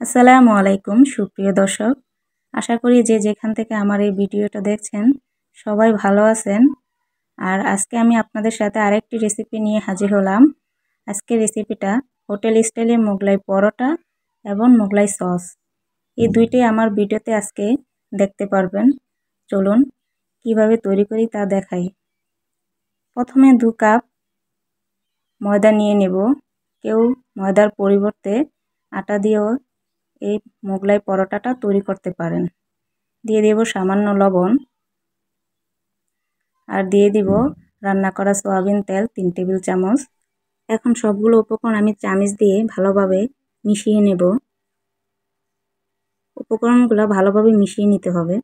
আসসালামু আলাইকুম সুপ্রিয় দর্শক, আশা করি যে যেখান থেকে আমার এই ভিডিওটা দেখছেন সবাই ভালো আছেন। আর আজকে আমি আপনাদের সাথে আরেকটি রেসিপি নিয়ে হাজির হলাম। আজকের রেসিপিটা হোটেল স্টাইলে মোগলাই পরোটা এবং মোগলাই সস, এই দুইটাই আমার ভিডিওতে আজকে দেখতে পারবেন। চলুন কিভাবে তৈরি করি তা দেখাই। প্রথমে 2 কাপ ময়দা নিয়ে নেব। কেউ ময়দার পরিবর্তে আটা দিয়েও এই মোগলাই পরোটাটা তৈরি করতে পারেন। দিয়ে দেব সামান্য লবণ আর দিয়ে দিব রান্না করা সয়াবিন তেল 3 টেবিল চামচ। এখন সবগুলো উপকরণ আমি চামচ দিয়ে ভালোভাবে মিশিয়ে নেব। উপকরণগুলো ভালোভাবে মিশিয়ে নিতে হবে।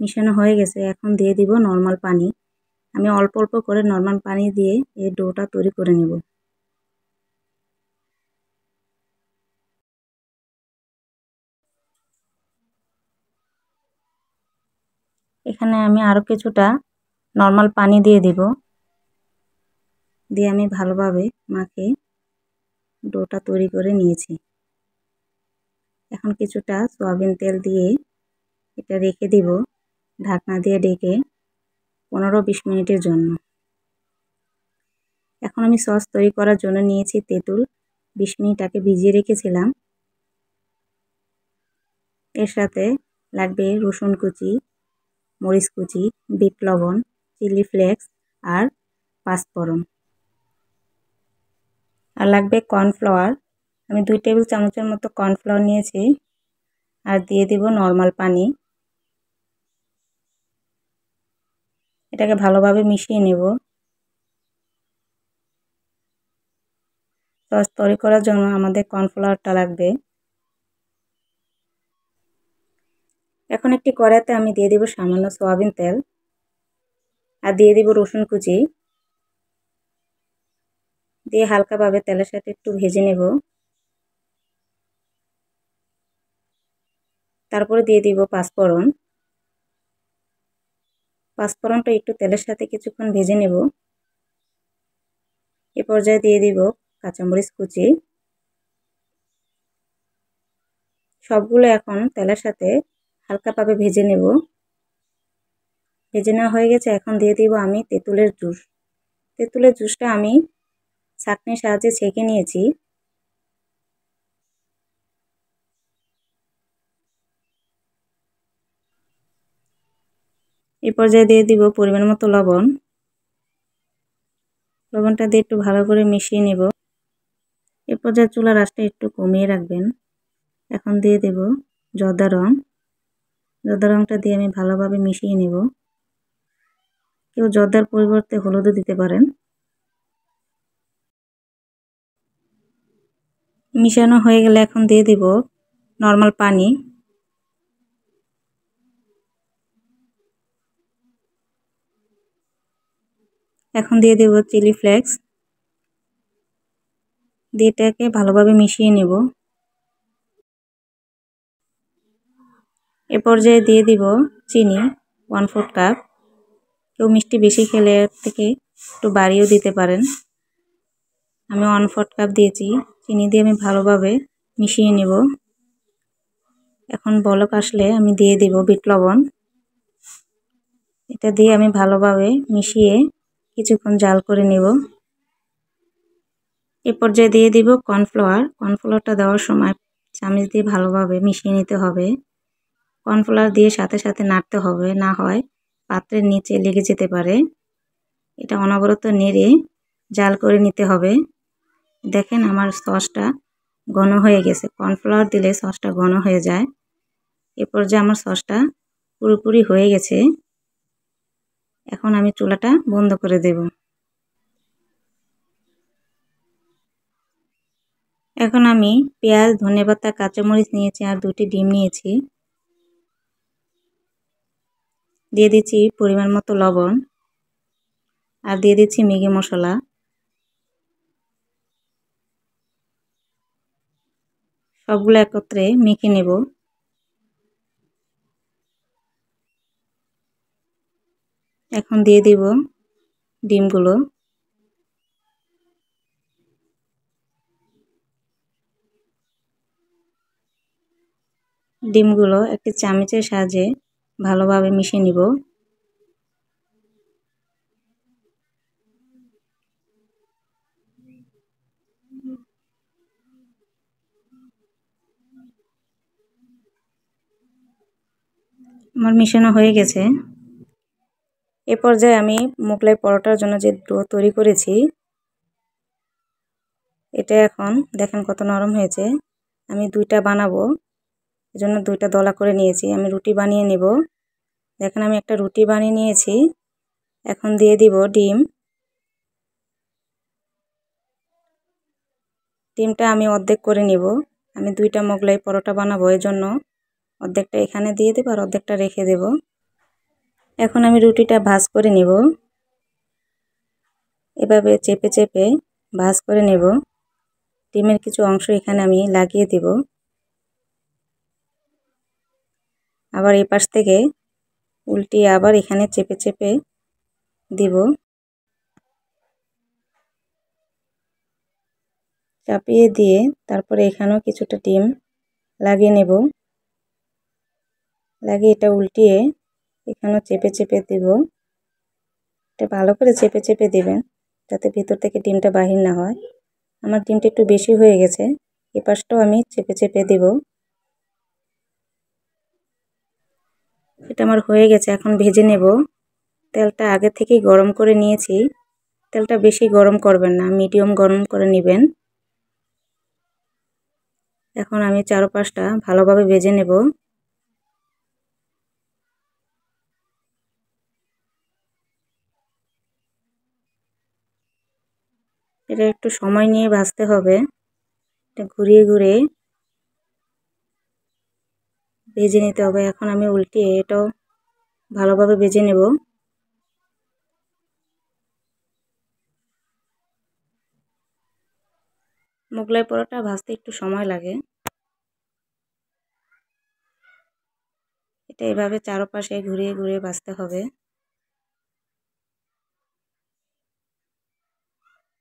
মিশানো হয়ে গেছে, এখন দিয়ে দিব নরমাল পানি। আমি অল্প অল্প করে নরমাল পানি দিয়ে এই ডোটা তৈরি করে নেব। এখানে আমি আরও কিছুটা নরমাল পানি দিয়ে দিব। দিয়ে আমি ভালোভাবে মাখে ডোটা তৈরি করে নিয়েছি। এখন কিছুটা সয়াবিন তেল দিয়ে এটা রেখে দিব ঢাকনা দিয়ে ঢেকে 15-20 মিনিটের জন্য। এখন আমি সস তৈরি করার জন্য নিয়েছি তেঁতুল। 20 মিনিট আগে ভিজিয়ে রেখেছিলাম। এর সাথে লাগবে রসুন কুচি, মরিচ কুচি, বিট লবণ, চিলি ফ্লেক্স আর পাঁচফোড়ন। আর লাগবে কর্নফ্লাওয়ার। আমি 2 টেবিল চামচের মতো কর্নফ্লাওয়ার নিয়েছি। আর দিয়ে দিব নরমাল পানি। এটাকে ভালোভাবে মিশিয়ে নেব। সস তৈরি করার জন্য আমাদের কর্নফ্লাওয়ারটা লাগবে। এখন একটি কড়াইতে আমি দিয়ে দিব সামান্য সয়াবিন তেল আর দিয়ে দিব রসুন কুচি। দিয়ে হালকাভাবে তেলের সাথে একটু ভেজে নেব। তারপরে দিয়ে দিব পাঁচফোড়ন। পাঁচফোড়নটা একটু তেলের সাথে কিছুক্ষণ ভেজে নেব। এ পর্যায়ে দিয়ে দিব কাঁচামরিচ কুচি। সবগুলো এখন তেলের সাথে হালকাভাবে ভেজে নেব। ভেজে নেওয়া হয়ে গেছে, এখন দিয়ে দিব আমি তেঁতুলের জুস। তেঁতুলের জুসটা আমি ছাঁকনির সাহায্যে ছেঁকে নিয়েছি। এই পর্যায়ে দিয়ে দিব পরিমাণ মতো লবণ। লবণটা দিয়ে একটু ভালো করে মিশিয়ে নেব। এ পর্যায়ে চুলার আঁচটা একটু কমিয়ে রাখবেন। এখন দিয়ে দেব জর্দা রং। জর্দা রংটা দিয়ে আমি ভালোভাবে মিশিয়ে নেব। কেউ জর্দার পরিবর্তে হলুদও দিতে পারেন। মিশানো হয়ে গেলে এখন দিয়ে দিব নরমাল পানি। এখন দিয়ে দেব চিলি ফ্লেক্স। দিয়ে এটাকে ভালোভাবে মিশিয়ে নেব। এ পর্যায়ে দিয়ে দিব চিনি 1/4 কাপ। কেউ মিষ্টি বেশি খেলে এর থেকে একটু বাড়িয়েও দিতে পারেন। আমি 1/4 কাপ দিয়েছি। চিনি দিয়ে আমি ভালোভাবে মিশিয়ে নেব। এখন বলক আসলে আমি দিয়ে দিব বিট লবণ। এটা দিয়ে আমি ভালোভাবে মিশিয়ে কিছুক্ষণ জাল করে নেব। এ পর্যায়ে দিয়ে দিব কর্নফ্লাওয়ার। কর্নফ্লাওয়ারটা দেওয়ার সময় চামচ দিয়ে ভালোভাবে মিশিয়ে নিতে হবে। কর্নফ্লাওয়ার দিয়ে সাথে সাথে নাড়তে হবে, না হয় পাত্রের নিচে লেগে যেতে পারে। এটা অনবরত নেড়ে জাল করে নিতে হবে। দেখেন আমার সসটা ঘন হয়ে গেছে। কর্নফ্লাওয়ার দিলে সসটা ঘন হয়ে যায়। এ পর্যায়ে আমার সসটা পুরোপুরি হয়ে গেছে। এখন আমি চুলাটা বন্ধ করে দেব। এখন আমি পেঁয়াজ, ধনেপাতা, কাঁচামরিচ নিয়েছি আর 2টি ডিম নিয়েছি। দিয়ে দিচ্ছি পরিমাণ মতো লবণ আর দিয়ে দিচ্ছি ম্যাগি মশলা। সবগুলো একত্রে মেখে নেব। এখন দিয়ে দিব ডিমগুলো। ডিমগুলো একটি চামচের সাহায্যে ভালোভাবে মিশিয়ে নিব। আমার মিশানো হয়ে গেছে। এ পর্যায়ে আমি মোগলাই পরোটার জন্য যে ডো তৈরি করেছি এটা এখন দেখেন কত নরম হয়েছে। আমি 2টা বানাবো, এজন্য 2টা দলা করে নিয়েছি। আমি রুটি বানিয়ে নেব। দেখেন আমি একটা রুটি বানিয়ে নিয়েছি। এখন দিয়ে দিব ডিম। ডিমটা আমি অর্ধেক করে নিব। আমি 2টা মোগলাই পরোটা বানাবো, এজন্য অর্ধেকটা এখানে দিয়ে দেব আর অর্ধেকটা রেখে দেব। এখন আমি রুটিটা ভাঁজ করে নিব। এভাবে চেপে চেপে ভাঁজ করে নেব। ডিমের কিছু অংশ এখানে আমি লাগিয়ে দেব। আবার এই পাশ থেকে উল্টিয়ে আবার এখানে চেপে চেপে দিব। চাপিয়ে দিয়ে তারপরে এখানেও কিছুটা ডিম লাগিয়ে নেব। লাগিয়ে এটা উল্টিয়ে এখানেও চেপে চেপে দেব। এটা ভালো করে চেপে চেপে দিবেন যাতে ভিতর থেকে ডিমটা বাহির না হয়। আমার ডিমটা একটু বেশি হয়ে গেছে, এই পাশটাও আমি চেপে চেপে দেব। এটা আমার হয়ে গেছে, এখন ভেজে নেব। তেলটা আগে থেকেই গরম করে নিয়েছি। তেলটা বেশি গরম করবেন না, মিডিয়াম গরম করে নেবেন। এখন আমি চারপাশটা ভালোভাবে ভেজে নেব। এটা একটু সময় নিয়ে ভাজতে হবে। এটা ঘুরিয়ে ঘুরিয়ে ভেজে নিতে হবে। এখন আমি উল্টিয়ে এটাও ভালোভাবে ভেজে নেব। মোগলাই পরোটা ভাজতে একটু সময় লাগে। এটা এভাবে চারপাশে ঘুরিয়ে ঘুরিয়ে ভাজতে হবে।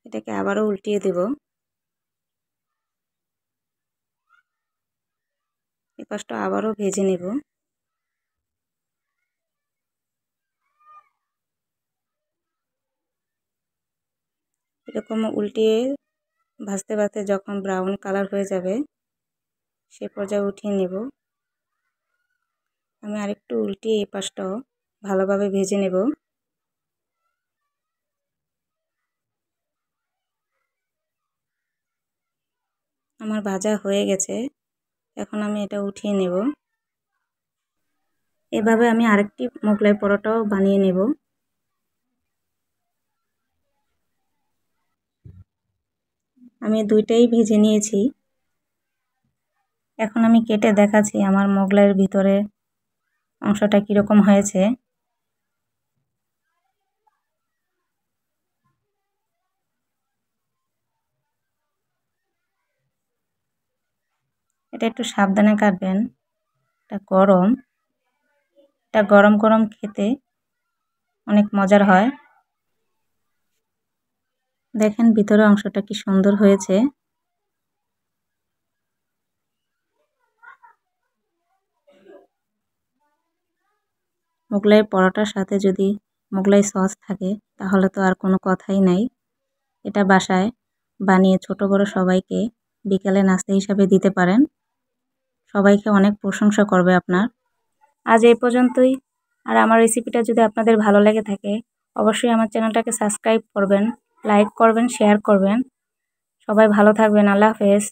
এটাকে আবারও উল্টিয়ে দেব। এই পাশটা আবারও ভেজে নেব। এরকম উল্টিয়ে ভাজতে ভাজতে যখন ব্রাউন কালার হয়ে যাবে সে পর্যায়ে উঠিয়ে নেব। আমি আরেকটু উল্টিয়ে এই পাশটাও ভালোভাবে ভেজে নেব। আমার ভাজা হয়ে গেছে, এখন আমি এটা উঠিয়ে নেব। এভাবে আমি আরেকটি মোগলাই পরোটাও বানিয়ে নেব। আমি 2টাই ভেজে নিয়েছি। এখন আমি কেটে দেখাচ্ছি আমার মোগলাইয়ের ভিতরে অংশটা কীরকম হয়েছে। এটা একটু সাবধানে কাটবেন, এটা গরম। এটা গরম গরম খেতে অনেক মজার হয়। দেখেন ভিতরে অংশটা কি সুন্দর হয়েছে। মোগলাই পরোটার সাথে যদি মোগলাই সস থাকে তাহলে তো আর কোনো কথাই নাই। এটা বাসায় বানিয়ে ছোট বড় সবাইকে বিকেলে নাস্তা হিসাবে দিতে পারেন। সবাইকে অনেক প্রশংসা করবে আপনার। আজ এই পর্যন্তই। আর আমার রেসিপিটা যদি আপনাদের ভালো লেগে থাকে অবশ্যই আমার চ্যানেলটাকে সাবস্ক্রাইব করবেন, লাইক করবেন, শেয়ার করবেন। সবাই ভালো থাকবেন। আল্লাহ হাফেজ।